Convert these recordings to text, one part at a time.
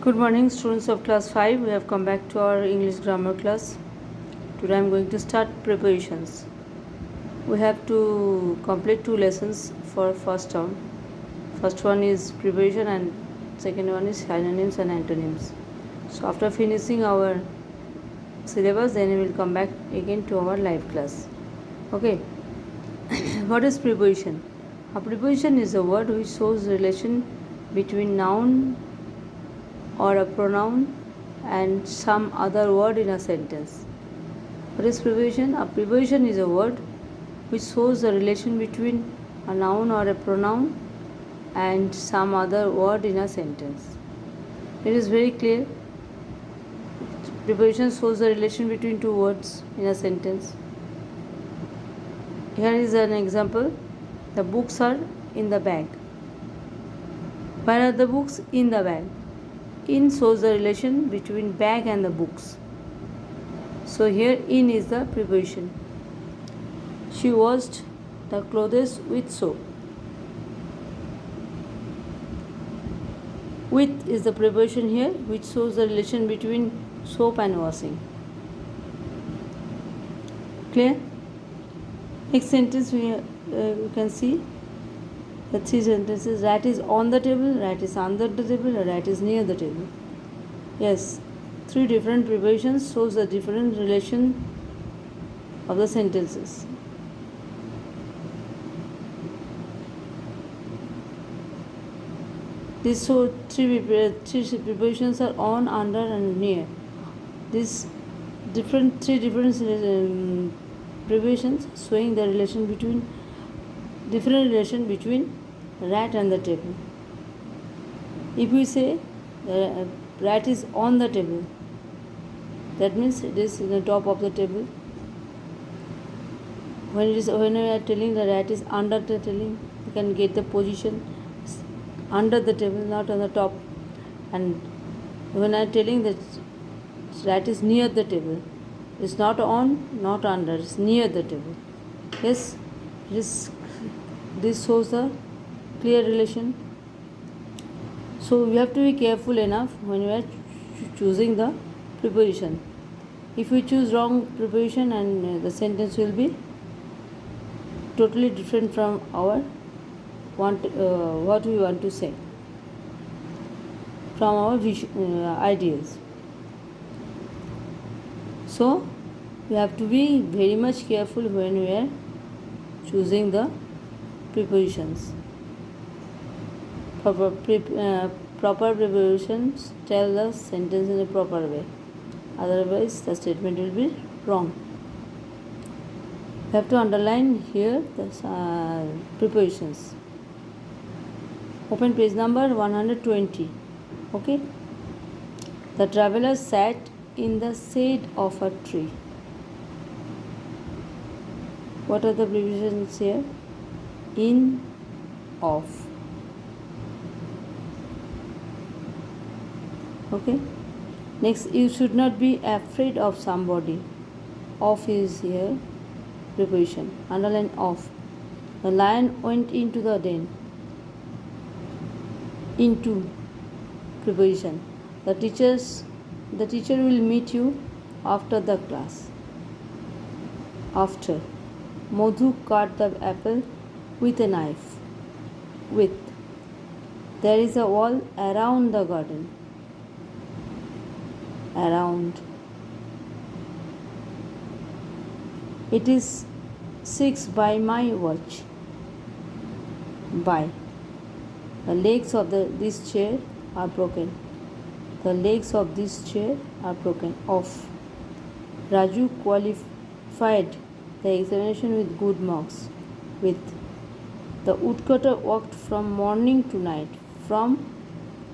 Good morning, students of class 5. We have come back to our English grammar class. Today I am going to start preparations. We have to complete two lessons for first term. First one is preparation and second one is synonyms and antonyms. So after finishing our syllabus, then we will come back again to our live class. Okay. What is preposition? A preposition is a word which shows relation between noun or a pronoun and some other word in a sentence. What is preposition? A preposition is a word which shows the relation between a noun or a pronoun and some other word in a sentence. It is very clear. Preposition shows the relation between two words in a sentence. Here is an example. The books are in the bag. Where are the books? In the bag. In shows the relation between bag and the books. So here in is the preposition. She washed the clothes with soap. With is the preposition here which shows the relation between soap and washing. Clear? Next sentence we can see the three sentences. Rat is on the table, rat is under the table, rat is near the table. Yes, three different prepositions shows the different relation of the sentences. These three prepositions are on, under, and near. These three different prepositions showing the relation between rat and the table. If we say rat is on the table, that means it is in the top of the table. When we are telling the rat is under the table, you can get the position under the table, not on the top. And when I am telling that rat is near the table, it's not on, not under, it's near the table. Yes, this shows the clear relation. So we have to be careful enough when we are choosing the preposition. If we choose wrong preposition, and the sentence will be totally different from our what we want to say, from our ideas. So we have to be very much careful when we are choosing the prepositions. Proper prepositions tell the sentence in a proper way. Otherwise, the statement will be wrong. You have to underline here the prepositions. Open page number 120. Okay. The traveler sat in the shade of a tree. What are the prepositions here? In, of. Okay. Next, you should not be afraid of somebody. Of is here preposition. Underline of. The lion went into the den. Into preposition. The teacher will meet you after the class. After. Madhu cut the apple with a knife. With. There is a wall around the garden. Around. It is 6 by my watch. By. The legs of this chair are broken. The legs of this chair are broken. Off. Raju qualified the examination with good marks. With. The woodcutter worked from morning to night. From,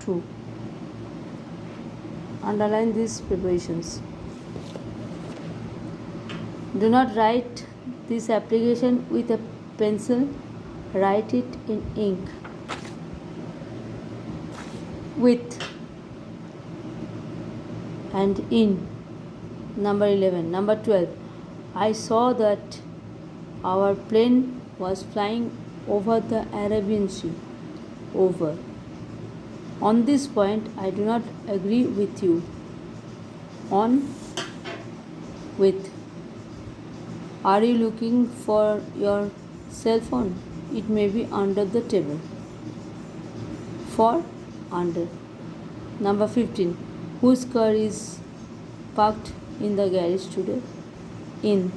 to. Underline these prepositions. Do not write this application with a pencil. Write it in ink. With and in. Number 11. Number 12. I saw that our plane was flying over the Arabian Sea. Over. On this point, I do not agree with you. On with. Are you looking for your cell phone? It may be under the table. For under. Number 15. Whose car is parked in the garage today? In.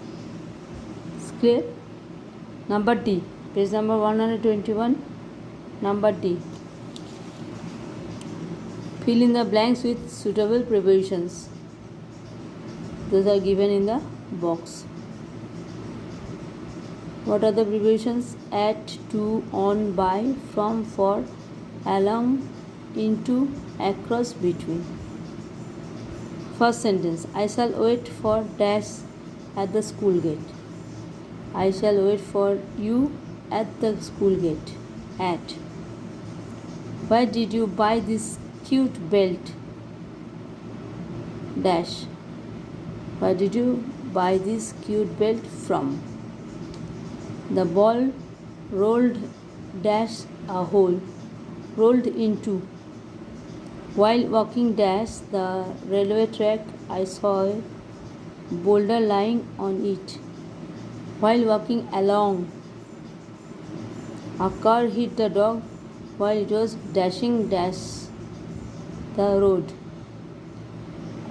It's clear? Number D. Page number 121. Number D. Fill in the blanks with suitable prepositions. Those are given in the box. What are the prepositions? At, to, on, by, from, for, along, into, across, between. First sentence. I shall wait for dash at the school gate. I shall wait for you at the school gate. At. Where did you buy this cute belt? Dash. Where did you buy this cute belt from? The ball rolled dash a hole. Rolled into. While walking dash the railway track, I saw a boulder lying on it. While walking along, a car hit the dog while it was dashing dash the road.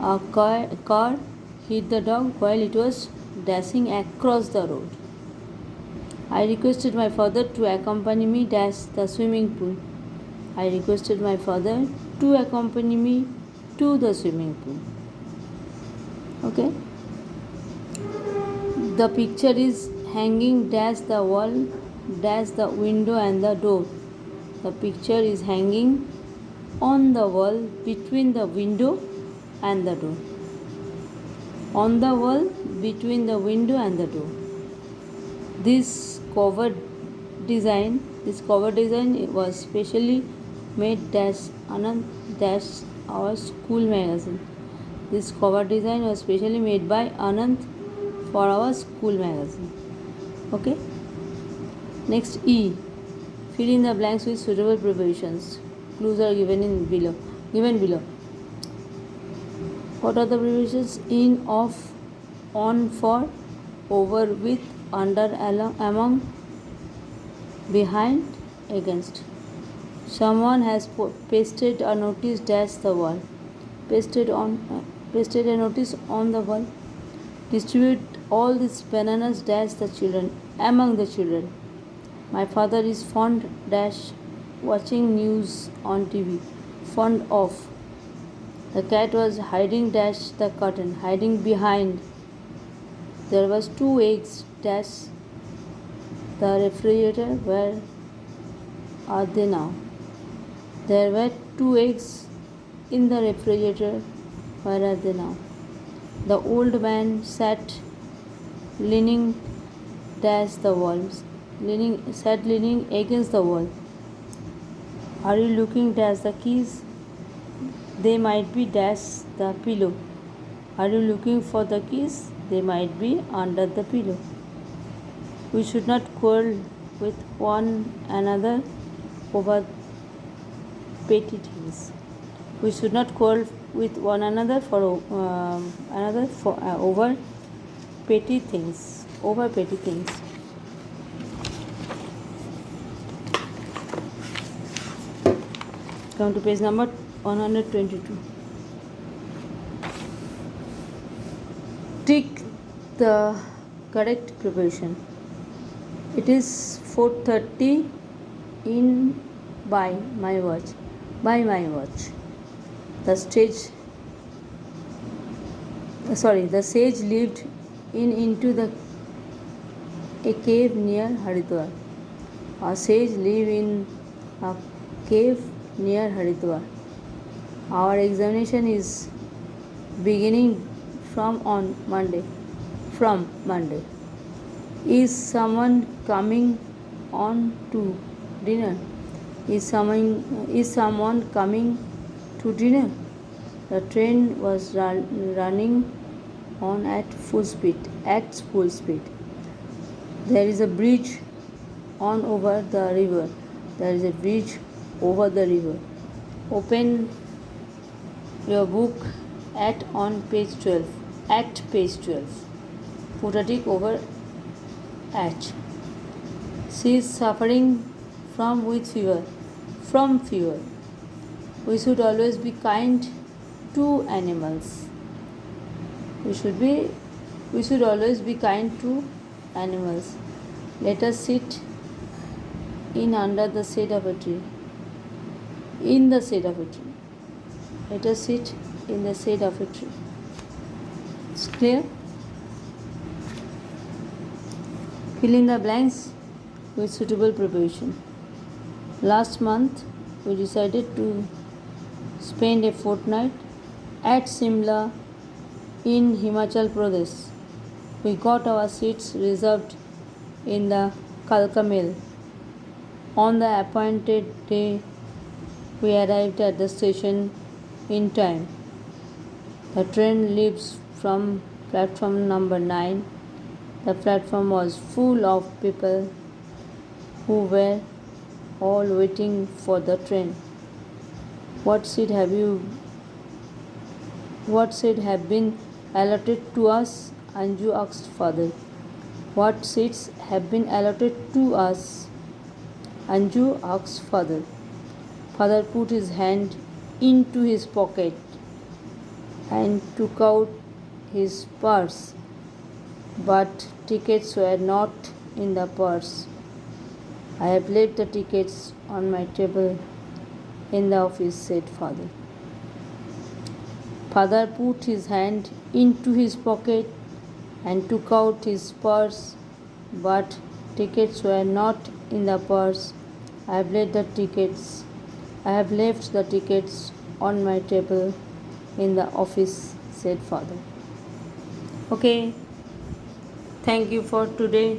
A car hit the dog while it was dashing across the road. I requested my father to accompany me dash the swimming pool. I requested my father to accompany me to the swimming pool. Okay. The picture is hanging dash the wall dash the window and the door. The picture is hanging on the wall between the window and the door. On the wall between the window and the door. This cover design was specially made dash Anand dash our school magazine. This cover design was specially made by Anand for our school magazine. Okay. Next E. Fill in the blanks with suitable prepositions. Clues are given below. What are the prepositions? In, of, on, for, over, with, under, along, among, behind, against. Someone has pasted a notice dash the wall. Pasted a notice on the wall. Distribute all these bananas dash the children among the children. My father is fond dash watching news on TV. Fond of. The cat was hiding dash the curtain. Hiding behind. There was 2 eggs dash the refrigerator. Where are they now? There were 2 eggs in the refrigerator. Where are they now? The old man sat leaning dash the walls. Leaning against the wall. Are you looking dash the keys? They might be dash the pillow. Are you looking for the keys? They might be under the pillow. We should not quarrel with one another over petty things. We should not quarrel with one another over petty things. Come to page number 122. Tick the correct preposition. It is 4:30 in by my watch. By my watch. The sage lived into a cave near Haridwar. A sage lived in a cave near Haridwar. Our examination is beginning from Monday. Is someone coming on to dinner? Is someone coming to dinner? The train was running on at full speed. There is a bridge over the river. Open your book at on page 12. At page 12. Put a tick over at. She is suffering with fever. From fever. We should always be kind to animals. We should always be kind to animals. Let us sit in under the shade of a tree. In the shade of a tree. Let us sit in the shade of a tree. It's clear? Fill in the blanks with suitable preparation. Last month, we decided to spend a fortnight at Simla in Himachal Pradesh. We got our seats reserved in the Kalka Mail. On the appointed day, we arrived at the station in time. The train leaves from platform number 9. The platform was full of people who were all waiting for the train. What seat have been allotted to us? Anju asked father. What seats have been allotted to us? Anju asked father. Father put his hand into his pocket and took out his purse, but tickets were not in the purse. I have left the tickets on my table in the office, said father. Father put his hand into his pocket and took out his purse, but tickets were not in the purse. I have left the tickets on my table in the office, said father. Okay, thank you for today.